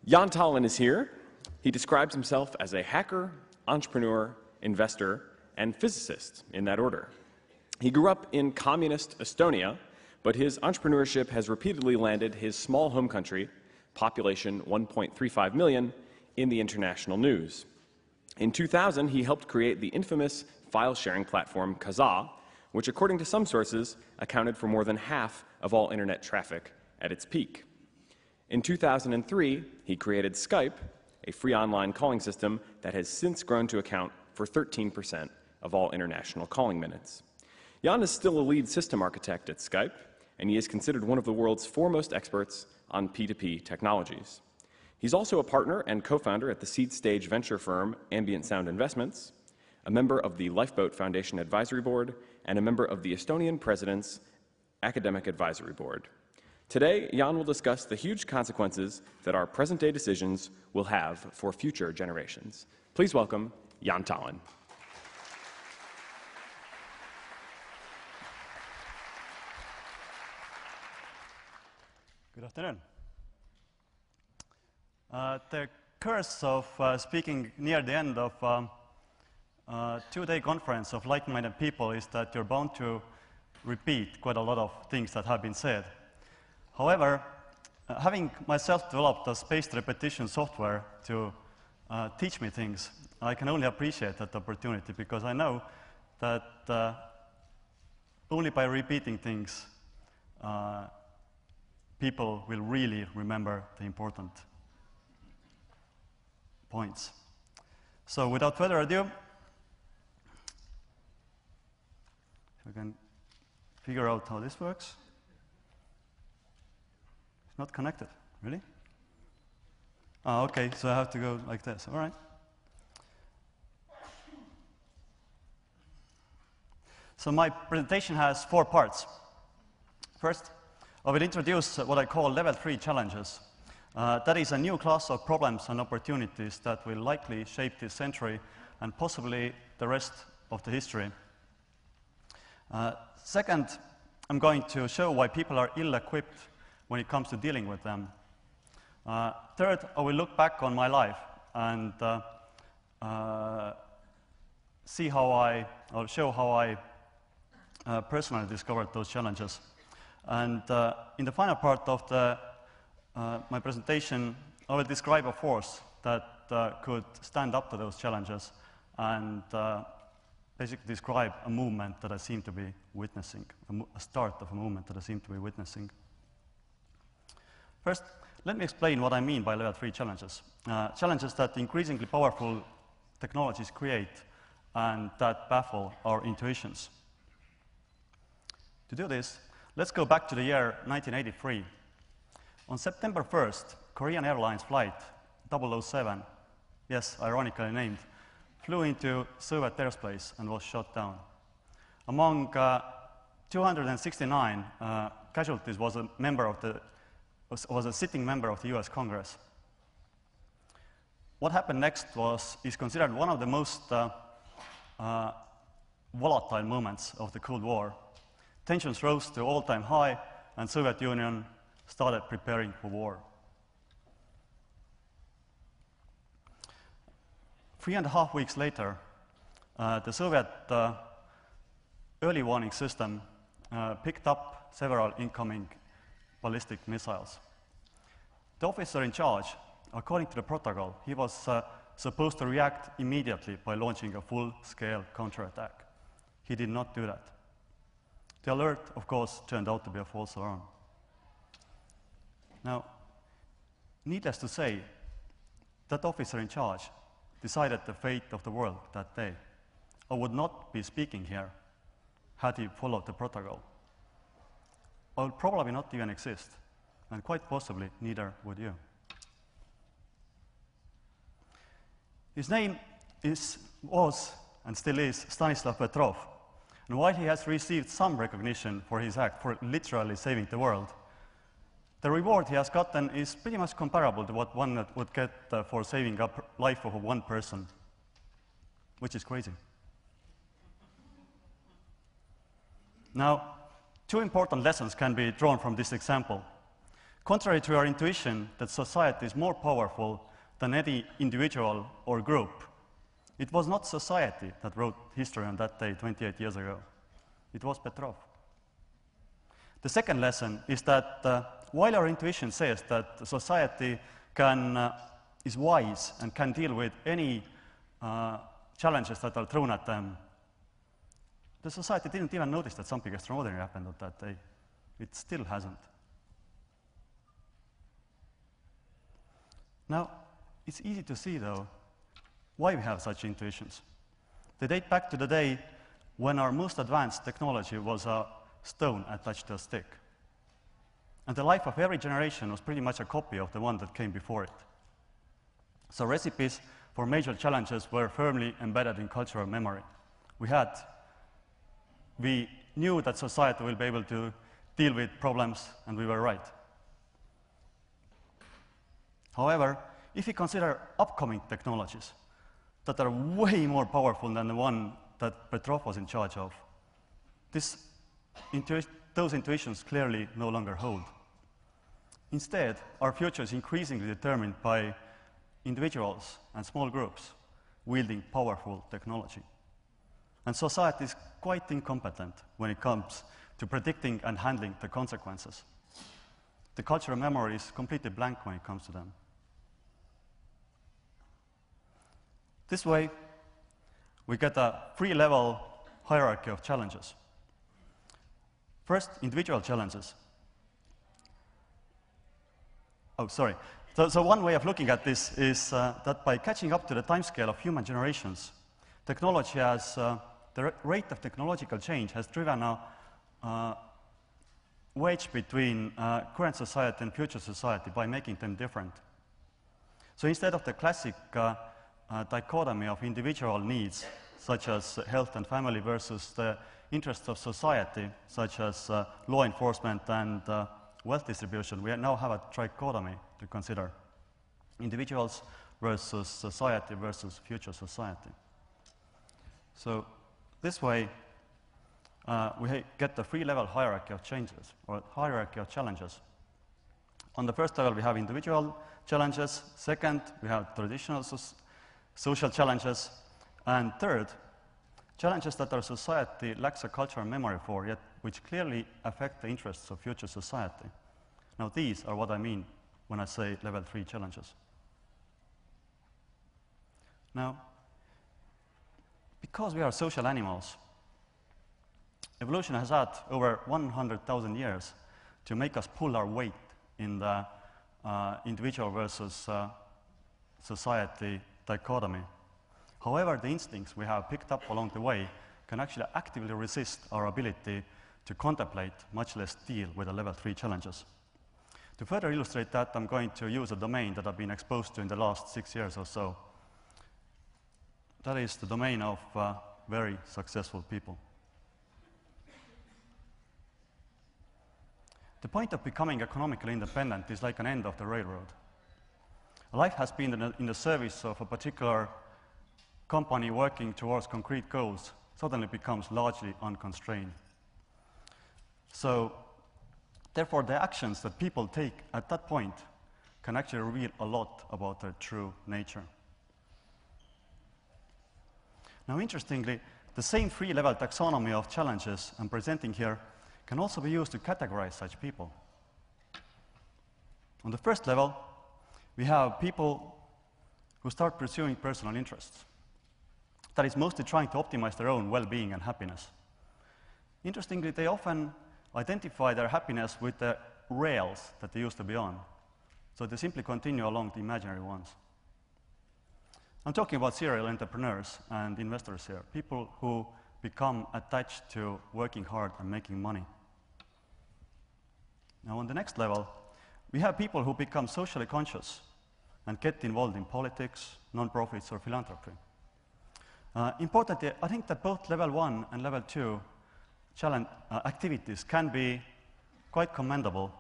Jaan Tallinn is here. He describes himself as a hacker, entrepreneur, investor, and physicist, in that order. He grew up in communist Estonia, but his entrepreneurship has repeatedly landed his small home country, population 1.35 million, in the international news. In 2000, he helped create the infamous file-sharing platform Kazaa, which, according to some sources, accounted for more than half of all internet traffic at its peak. In 2003, he created Skype, a free online calling system that has since grown to account for 13% of all international calling minutes. Jaan is still a lead system architect at Skype, and he is considered one of the world's foremost experts on P2P technologies. He's also a partner and co-founder at the seed-stage venture firm Ambient Sound Investments, a member of the Lifeboat Foundation Advisory Board, and a member of the Estonian President's Academic Advisory Board. Today, Jaan will discuss the huge consequences that our present-day decisions will have for future generations. Please welcome Jaan Tallinn. Good afternoon. The curse of speaking near the end of a two-day conference of like-minded people is that you're bound to repeat quite a lot of things that have been said. However, having myself developed a spaced repetition software to teach me things, I can only appreciate that opportunity because I know that only by repeating things, people will really remember the important points. So without further ado, if I can figure out how this works. It's not connected, really? Oh, okay, so I have to go like this, all right. So my presentation has 4 parts. First, I will introduce what I call level 3 challenges. That is a new class of problems and opportunities that will likely shape this century and possibly the rest of the history. Second, I'm going to show why people are ill-equipped when it comes to dealing with them. Third, I will look back on my life and show how I personally discovered those challenges. And in the final part of my presentation, I will describe a force that could stand up to those challenges and basically describe a movement that I seem to be witnessing, a start of a movement that I seem to be witnessing. First, let me explain what I mean by level 3 challenges. Challenges that increasingly powerful technologies create and that baffle our intuitions. To do this, let's go back to the year 1983. On September 1st, Korean Airlines flight 007, yes, ironically named, flew into Soviet airspace and was shot down. Among 269 casualties was a sitting member of the US Congress. What happened next is considered one of the most volatile moments of the Cold War. Tensions rose to all-time high, and Soviet Union started preparing for war. 3.5 weeks later, the Soviet early warning system picked up several incoming ballistic missiles. The officer in charge, according to the protocol, he was supposed to react immediately by launching a full-scale counterattack. He did not do that. The alert, of course, turned out to be a false alarm. Now, needless to say, that officer in charge decided the fate of the world that day. I would not be speaking here had he followed the protocol. I would probably not even exist, and quite possibly neither would you. His name was and still is Stanislav Petrov, and while he has received some recognition for his act, for literally saving the world, the reward he has gotten is pretty much comparable to what one would get for saving the life of one person, which is crazy. Now, 2 important lessons can be drawn from this example. Contrary to our intuition that society is more powerful than any individual or group, it was not society that wrote history on that day 28 years ago. It was Petrov. The second lesson is that while our intuition says that society is wise and can deal with any challenges that are thrown at them, the society didn't even notice that something extraordinary happened on that day. It still hasn't. Now, it's easy to see, though, why we have such intuitions. They date back to the day when our most advanced technology was a stone attached to a stick. And the life of every generation was pretty much a copy of the one that came before it. So recipes for major challenges were firmly embedded in cultural memory. We knew that society will be able to deal with problems, and we were right. However, if we consider upcoming technologies that are way more powerful than the one that Petrov was in charge of, those intuitions clearly no longer hold. Instead, our future is increasingly determined by individuals and small groups wielding powerful technology. And society is quite incompetent when it comes to predicting and handling the consequences. The cultural memory is completely blank when it comes to them. This way, we get a three-level hierarchy of challenges. First, individual challenges. So one way of looking at this is that by catching up to the timescale of human generations, technology has, the rate of technological change has driven a wedge between current society and future society by making them different. So instead of the classic dichotomy of individual needs, such as health and family, versus the interests of society, such as law enforcement and wealth distribution, we now have a trichotomy to consider: individuals versus society versus future society. So this way, we get the three-level hierarchy of changes, or hierarchy of challenges. On the first level, we have individual challenges. Second, we have traditional social challenges. And third, challenges that our society lacks a cultural memory for, yet which clearly affect the interests of future society. Now, these are what I mean when I say level 3 challenges. Now, because we are social animals, evolution has had over 100,000 years to make us pull our weight in the individual versus society dichotomy. However, the instincts we have picked up along the way can actually actively resist our ability to contemplate, much less deal with the level 3 challenges. To further illustrate that, I'm going to use a domain that I've been exposed to in the last 6 years or so. That is the domain of very successful people. The point of becoming economically independent is like an end of the railroad. Life has been in the service of a particular company working towards concrete goals suddenly becomes largely unconstrained. So, therefore, the actions that people take at that point can actually reveal a lot about their true nature. Now, interestingly, the same three-level taxonomy of challenges I'm presenting here can also be used to categorize such people. On the first level, we have people who start pursuing personal interests. That is mostly trying to optimize their own well-being and happiness. Interestingly, they often identify their happiness with the rails that they used to be on. So they simply continue along the imaginary ones. I'm talking about serial entrepreneurs and investors here, people who become attached to working hard and making money. Now, on the next level, we have people who become socially conscious and get involved in politics, non-profits, or philanthropy. Importantly, I think that both level 1 and level 2 activities can be quite commendable,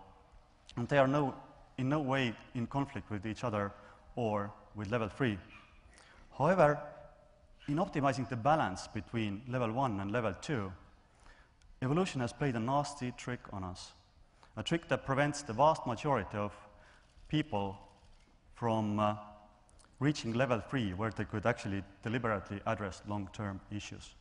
and they are in no way in conflict with each other or with level 3. However, in optimizing the balance between level 1 and level 2, evolution has played a nasty trick on us. a trick that prevents the vast majority of people from reaching level 3, where they could actually deliberately address long-term issues.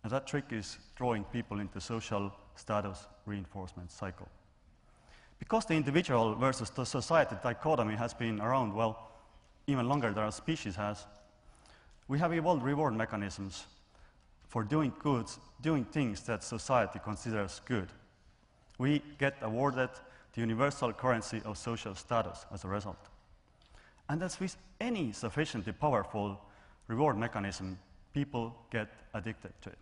And that trick is drawing people into social status reinforcement cycle. Because the individual versus the society dichotomy has been around, well, even longer than our species has, we have evolved reward mechanisms for doing things that society considers good. We get awarded the universal currency of social status as a result. And as with any sufficiently powerful reward mechanism, people get addicted to it.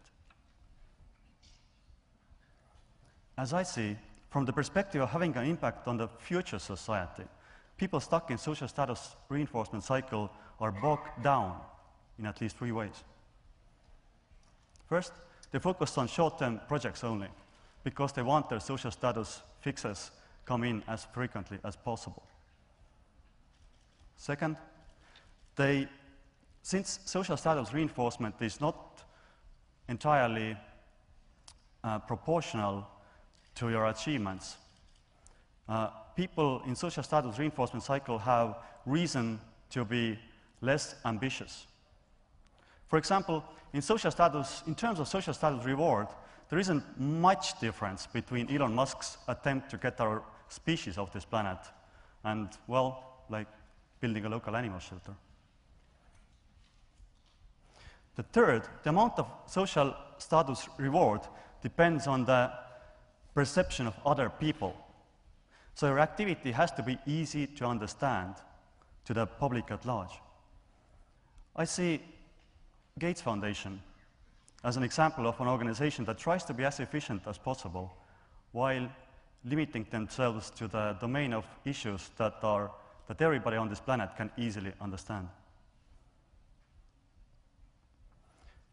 As I see, from the perspective of having an impact on the future society, people stuck in social status reinforcement cycle are bogged down in at least 3 ways. First, they focus on short-term projects only, because they want their social status fixes come in as frequently as possible. Second, since social status reinforcement is not entirely proportional to your achievements, people in social status reinforcement cycle have reason to be less ambitious. For example, in terms of social status reward, there isn't much difference between Elon Musk's attempt to get our species off this planet and, well, like building a local animal shelter. The third, the amount of social status reward depends on the perception of other people. So your activity has to be easy to understand to the public at large. I see Gates Foundation as an example of an organization that tries to be as efficient as possible while limiting themselves to the domain of issues that everybody on this planet can easily understand.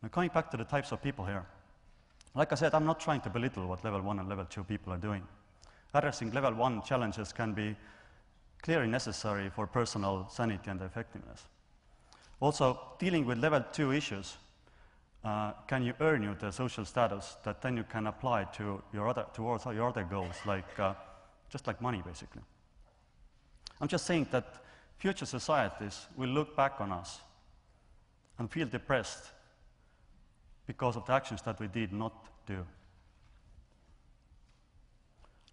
Now, coming back to the types of people here. Like I said, I'm not trying to belittle what level 1 and level 2 people are doing. Addressing level 1 challenges can be clearly necessary for personal sanity and effectiveness. Also, dealing with level 2 issues can you earn you the social status that then you can apply to towards your other goals, like just like money, basically. I'm just saying that future societies will look back on us and feel depressed because of the actions that we did not do.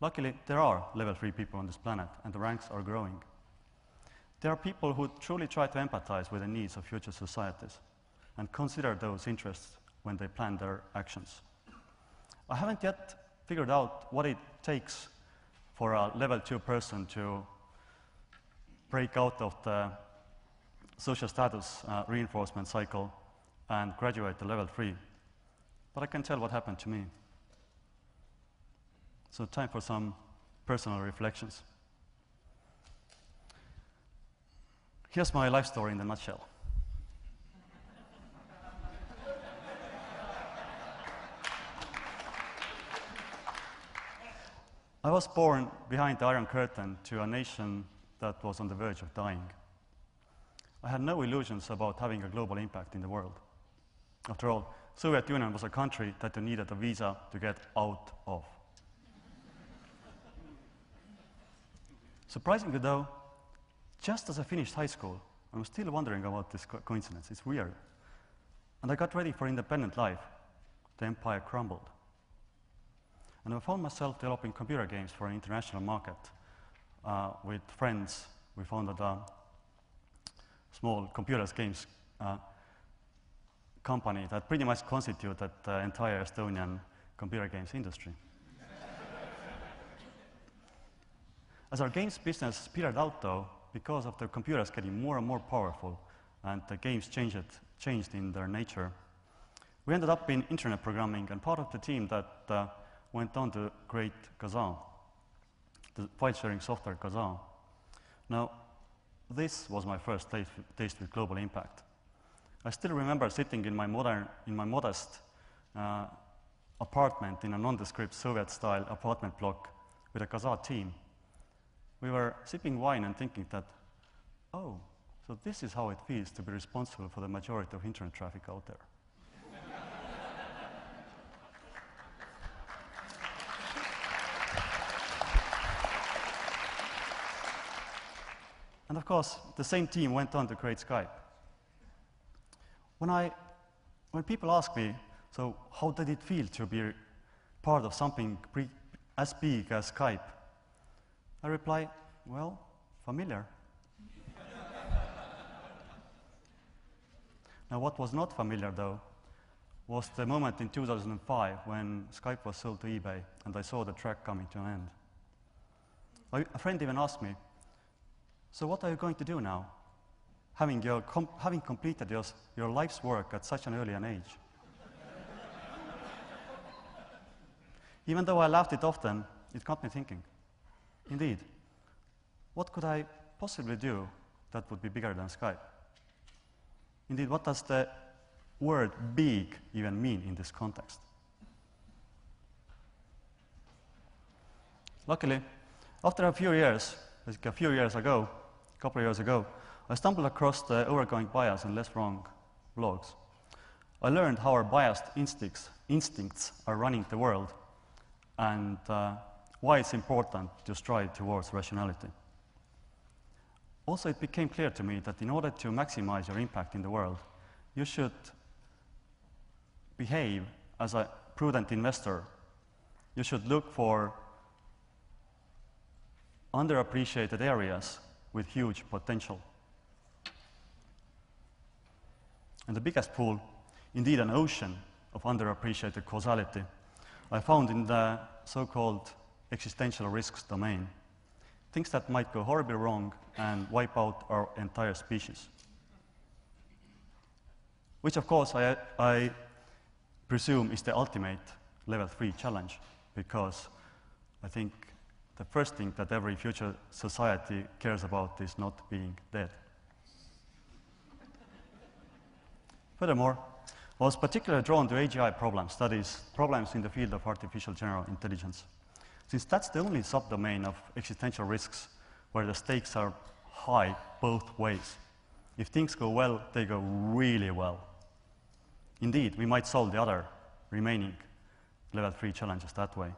Luckily, there are level 3 people on this planet, and the ranks are growing. There are people who truly try to empathize with the needs of future societies and consider those interests when they plan their actions. I haven't yet figured out what it takes for a level 2 person to break out of the social status reinforcement cycle and graduate to level 3. But I can tell what happened to me. So time for some personal reflections. Here's my life story in a nutshell. I was born behind the Iron Curtain to a nation that was on the verge of dying. I had no illusions about having a global impact in the world. After all, Soviet Union was a country that you needed a visa to get out of. Surprisingly though, just as I finished high school, I was still wondering about this coincidence. It's weird. And I got ready for independent life. The empire crumbled. And I found myself developing computer games for an international market. With friends, we founded a small computer games company that pretty much constituted the entire Estonian computer games industry. As our games business petered out, though, because of the computers getting more and more powerful and the games changed in their nature, we ended up in internet programming and part of the team that went on to create Kazaa, the file-sharing software Kazaa. Now, this was my first taste with global impact. I still remember sitting in my modest apartment in a nondescript Soviet-style apartment block with a Kazaa team. We were sipping wine and thinking that, oh, so this is how it feels to be responsible for the majority of internet traffic out there. And of course, the same team went on to create Skype. When people ask me, so how did it feel to be part of something as big as Skype? I reply, well, familiar. Now, what was not familiar, though, was the moment in 2005 when Skype was sold to eBay and I saw the track coming to an end. A friend even asked me, so what are you going to do now, having completed your life's work at such an early an age? Even though I laughed it often, it got me thinking. Indeed, what could I possibly do that would be bigger than Skype? Indeed, what does the word big even mean in this context? Luckily, after a few years, basically a couple of years ago, I stumbled across the Overcoming Bias and Less Wrong blogs. I learned how our biased instincts are running the world and why it's important to strive towards rationality. Also, it became clear to me that in order to maximize your impact in the world, you should behave as a prudent investor. You should look for underappreciated areas with huge potential. And the biggest pool, indeed an ocean of underappreciated causality, I found in the so-called existential risks domain. Things that might go horribly wrong and wipe out our entire species. Which, of course, I presume is the ultimate level 3 challenge, because I think the first thing that every future society cares about is not being dead. Furthermore, I was particularly drawn to AGI problems, that is, problems in the field of artificial general intelligence, since that's the only subdomain of existential risks where the stakes are high both ways. If things go well, they go really well. Indeed, we might solve the other remaining level 3 challenges that way.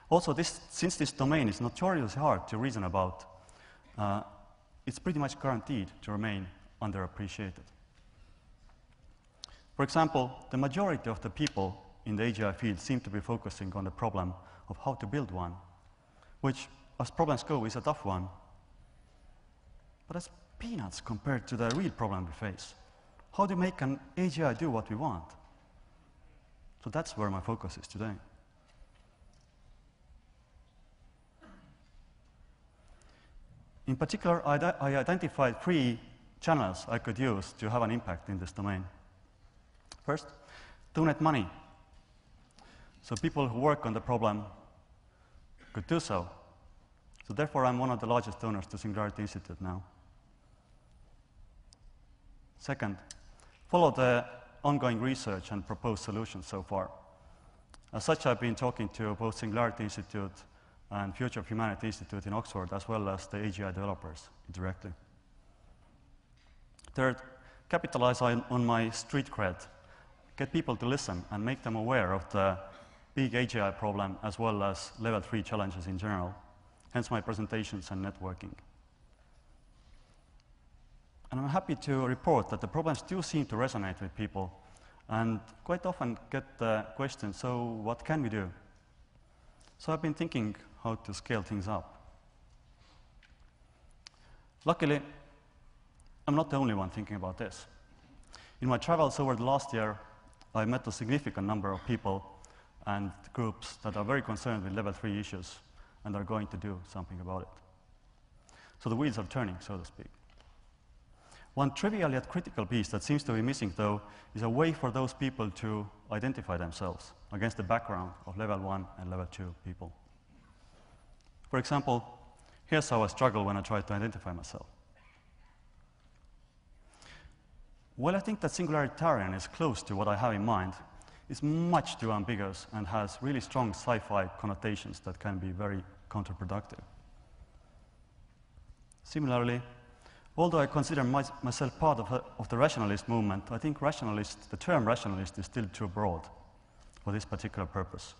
Also, since this domain is notoriously hard to reason about, it's pretty much guaranteed to remain underappreciated. For example, the majority of the people in the AGI field seem to be focusing on the problem of how to build one, which, as problems go, is a tough one. But that's peanuts compared to the real problem we face. How do you make an AGI do what we want? So that's where my focus is today. In particular, I identified 3 channels I could use to have an impact in this domain. First, donate money. So people who work on the problem could do so. So therefore, I'm one of the largest donors to Singularity Institute now. Second, follow the ongoing research and proposed solutions so far. As such, I've been talking to both Singularity Institute and Future of Humanity Institute in Oxford, as well as the AGI developers directly. Third, capitalize on my street cred. Get people to listen and make them aware of the big AGI problem as well as level 3 challenges in general, hence my presentations and networking. And I'm happy to report that the problems do seem to resonate with people, and quite often get the question, so what can we do? So I've been thinking how to scale things up. Luckily, I'm not the only one thinking about this. In my travels over the last year, I met a significant number of people and groups that are very concerned with level 3 issues and are going to do something about it. So the wheels are turning, so to speak. One trivial yet critical piece that seems to be missing, though, is a way for those people to identify themselves against the background of level 1 and level 2 people. For example, here's how I struggle when I try to identify myself. While I think that singularitarian is close to what I have in mind, it's much too ambiguous and has really strong sci-fi connotations that can be very counterproductive. Similarly, although I consider myself part of the rationalist movement, I think the term rationalist is still too broad for this particular purpose.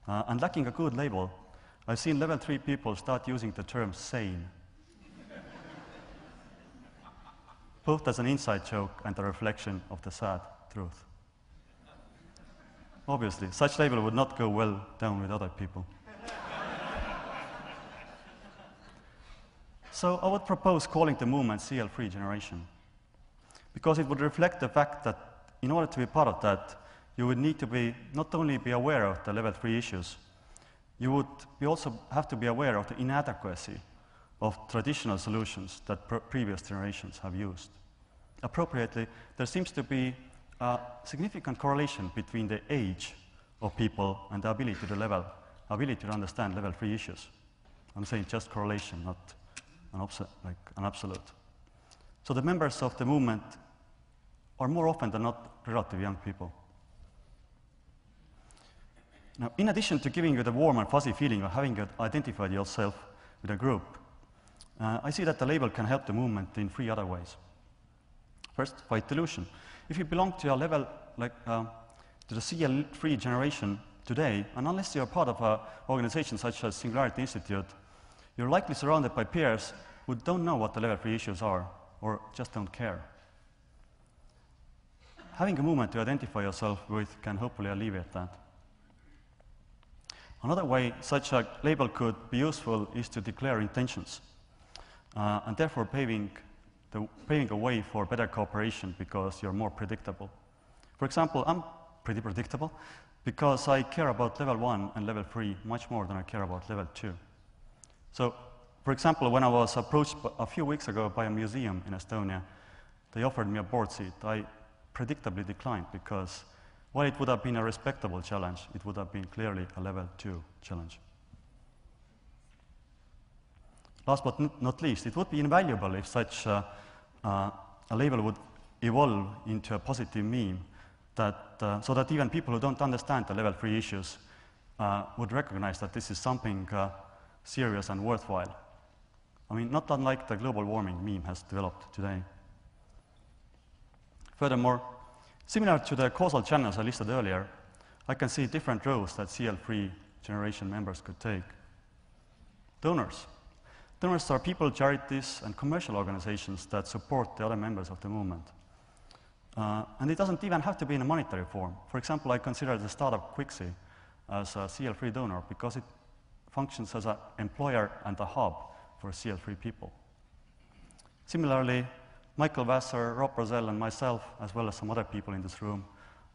And lacking a good label, I've seen level 3 people start using the term sane. both as an inside joke and a reflection of the sad truth. Obviously, such label would not go well down with other people. So I would propose calling the movement CL-free generation, because it would reflect the fact that in order to be part of that, you would need to not only be aware of the level 3 issues, you would also have to be aware of the inadequacy of traditional solutions that previous generations have used. Appropriately, there seems to be a significant correlation between the age of people and the ability to understand level 3 issues. I'm saying just correlation, not an absolute. So the members of the movement are more often than not relatively young people. Now, in addition to giving you the warm and fuzzy feeling of having identified yourself with a group, I see that the label can help the movement in 3 other ways. First, fight delusion. If you belong to a level to the CL-free generation today, and unless you're part of an organization such as Singularity Institute, you're likely surrounded by peers who don't know what the level 3 issues are, or just don't care. Having a movement to identify yourself with can hopefully alleviate that. Another way such a label could be useful is to declare intentions, and therefore paving a way for better cooperation because you're more predictable. For example, I'm pretty predictable because I care about level 1 and level 3 much more than I care about level 2. So, for example, when I was approached a few weeks ago by a museum in Estonia, they offered me a board seat. I predictably declined because while it would have been a respectable challenge, it would have been clearly a level 2 challenge. Last but not least, it would be invaluable if such a label would evolve into a positive meme so that even people who don't understand the level 3 issues would recognize that this is something serious and worthwhile. I mean, not unlike the global warming meme has developed today. Furthermore, similar to the causal channels I listed earlier, I can see different roles that CL-free generation members could take. Donors. Donors are people, charities, and commercial organizations that support the other members of the movement. And it doesn't even have to be in a monetary form. For example, I consider the startup Quixi as a CL-free donor because it functions as an employer and a hub for CL-free people. Similarly, Michael Vassar, Rob Rosell, and myself, as well as some other people in this room,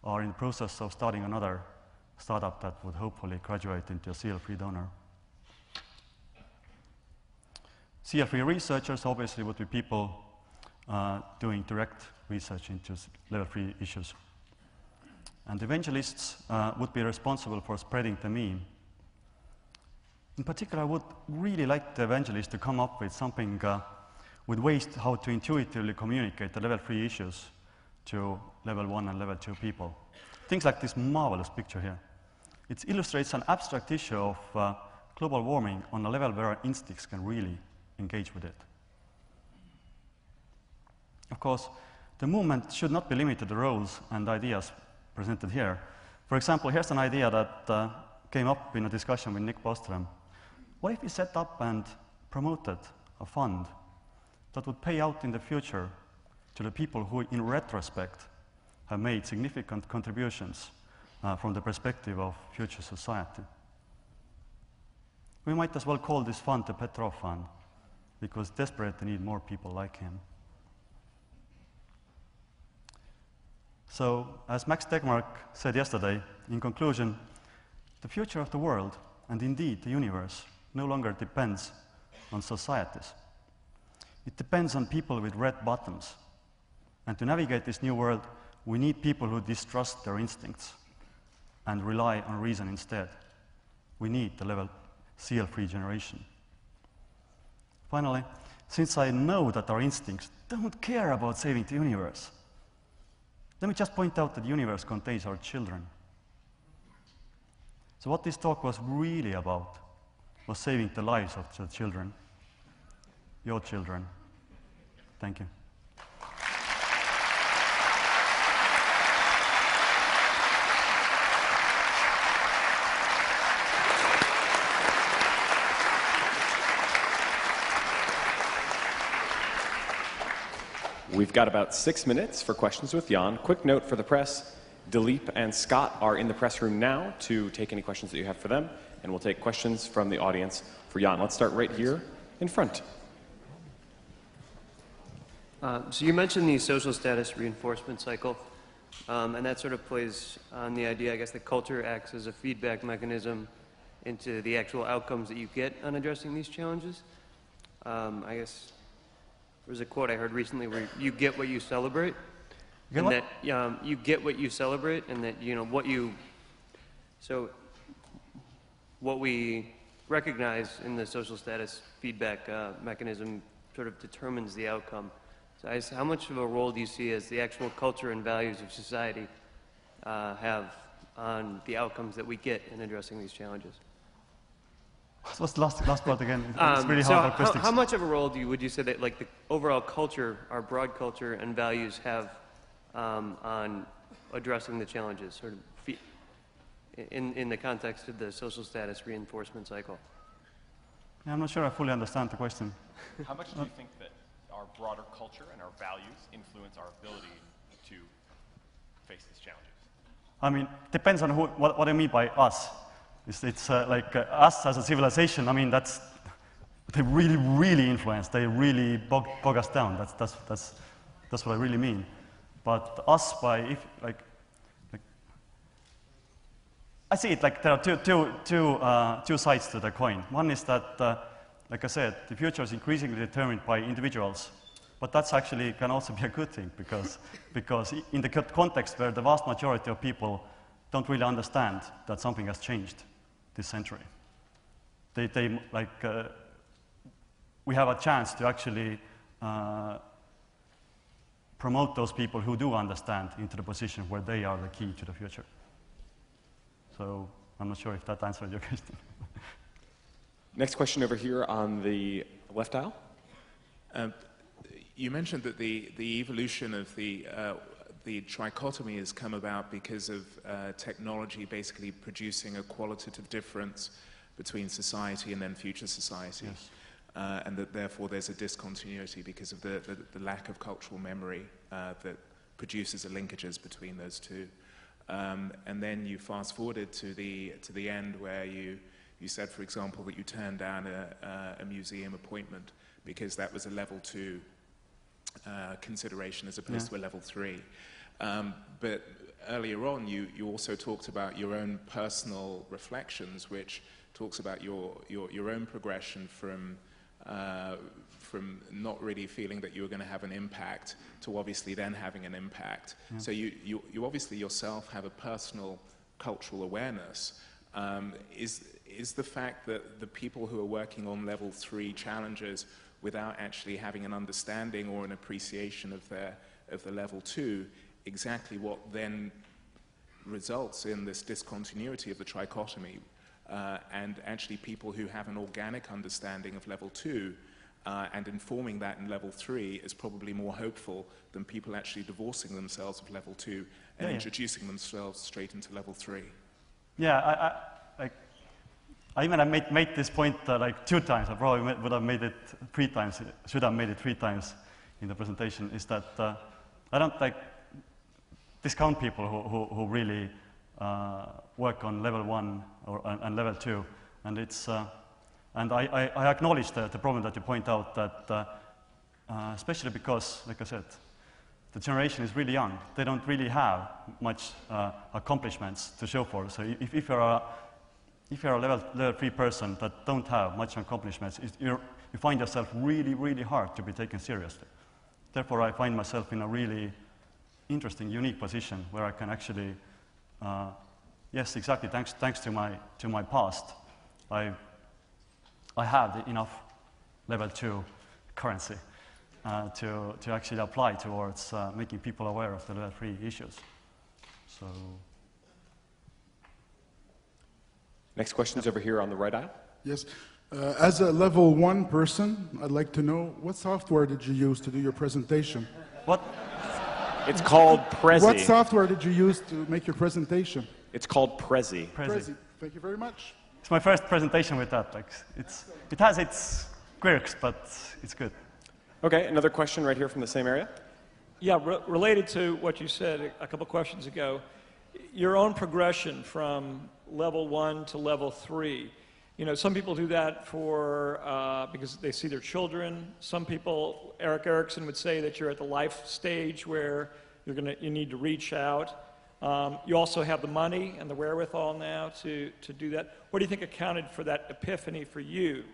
are in the process of starting another startup that would hopefully graduate into a CL-free donor. CL-free researchers obviously would be people doing direct research into level 3 issues. And evangelists would be responsible for spreading the meme. In particular, I would really like the evangelists to come up with something with ways how to intuitively communicate the level 3 issues to level 1 and level 2 people. Things like this marvelous picture here. It illustrates an abstract issue of global warming on a level where our instincts can really engage with it. Of course, the movement should not be limited to roles and ideas presented here. For example, here's an idea that came up in a discussion with Nick Bostrom. What if we set up and promoted a fund that would pay out in the future to the people who, in retrospect, have made significant contributions from the perspective of future society? We might as well call this fund the Petrov Fund, because desperately need more people like him. So, as Max Tegmark said yesterday, in conclusion, the future of the world, and indeed the universe, no longer depends on societies. It depends on people with red buttons. And to navigate this new world, we need people who distrust their instincts and rely on reason instead. We need the level CL-free generation. Finally, since I know that our instincts don't care about saving the universe, let me just point out that the universe contains our children. So what this talk was really about was saving the lives of the children, your children. Thank you. We've got about 6 minutes for questions with Jaan. Quick note for the press, Dilip and Scott are in the press room now to take any questions that you have for them, and we'll take questions from the audience for Jaan. Let's start right here in front. So you mentioned the social status reinforcement cycle, and that sort of plays on the idea, I guess, that culture acts as a feedback mechanism into the actual outcomes that you get on addressing these challenges. I guess there was a quote I heard recently where you get what you celebrate, and that you get what you celebrate, and that what we recognize in the social status feedback mechanism sort of determines the outcome. So how much of a role do you see as the actual culture and values of society have on the outcomes that we get in addressing these challenges? What's the last part again? It's really hard for acoustics. How much of a role would you say that like the overall culture, our broad culture and values have on addressing the challenges, sort of in the context of the social status reinforcement cycle? Yeah, I'm not sure I fully understand the question. How much do you think that our broader culture and our values influence our ability to face these challenges? I mean, depends on what I mean by us. It's like us as a civilization. I mean, they really, really influence. They really bog us down. That's what I really mean. But us I see it like there are two sides to the coin. One is that, like I said, the future is increasingly determined by individuals. But that's actually can also be a good thing because in the context where the vast majority of people don't really understand that something has changed this century, we have a chance to actually promote those people who do understand into the position where they are the key to the future. So I'm not sure if that answered your question. Next question over here on the left aisle. You mentioned that the evolution of the trichotomy has come about because of technology basically producing a qualitative difference between society and then future society. Yes. And that therefore there's a discontinuity because of the lack of cultural memory that produces the linkages between those two. And then you fast forwarded to the end where you said, for example, that you turned down a museum appointment because that was a level 2 consideration as opposed to a level 3. But earlier on, you also talked about your own personal reflections, which talks about your own progression from not really feeling that you were going to have an impact to obviously then having an impact. Yeah. So you obviously yourself have a personal cultural awareness. Is the fact that the people who are working on level 3 challenges without actually having an understanding or an appreciation of the level 2 exactly what then results in this discontinuity of the trichotomy, and actually people who have an organic understanding of level 2 and informing that in level 3 is probably more hopeful than people actually divorcing themselves of level 2 and introducing themselves straight into level 3. Yeah, I even made this point like 2 times. I probably would have made it 3 times. Should have made it 3 times in the presentation. Is that I don't discount people who really work on level 1 and level 2, and it's and I acknowledge the problem that you point out that especially because, like I said, the generation is really young. They don't really have much accomplishments to show for. So if you're a level 3 person that don't have much accomplishments, you find yourself really, really hard to be taken seriously. Therefore, I find myself in a really interesting, unique position where I can actually, yes, exactly, thanks to my past, I have enough level 2 currency to actually apply towards making people aware of the level 3 issues. So. Next question's over here on the right aisle. Yes. As a level 1 person, I'd like to know, what software did you use to do your presentation? What? It's called Prezi. What software did you use to make your presentation? It's called Prezi. Prezi. Thank you very much. It's my first presentation with that. It has its quirks, but it's good. Okay, another question right here from the same area. Yeah, related to what you said a couple questions ago, your own progression from level 1 to level 3. You know, some people do that for because they see their children. Some people, Eric Erickson would say that you're at the life stage where you need to reach out. You also have the money and the wherewithal now to do that. What do you think accounted for that epiphany for you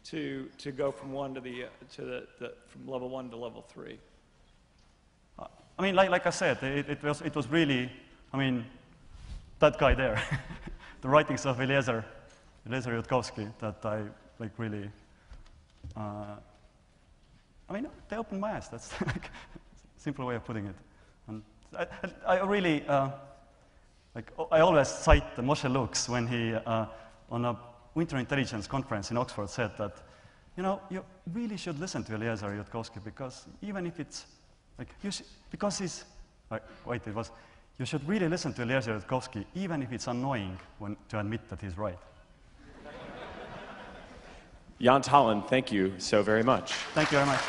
to go from from level 1 to level 3? I mean, like I said, it was really, I mean, that guy there, the writings of Eliezer Yudkowsky that I like really, I mean, they opened my eyes. That's like a simple way of putting it. And I really, I always cite Moshe Lux when he, on a Winter Intelligence conference in Oxford, said that, you know, you really should listen to Eliezer Yudkowsky because even if it's, like, because he's, you should really listen to Eliezer Yudkowsky even if it's annoying to admit that he's right. Jaan Tallinn, thank you so very much. Thank you very much.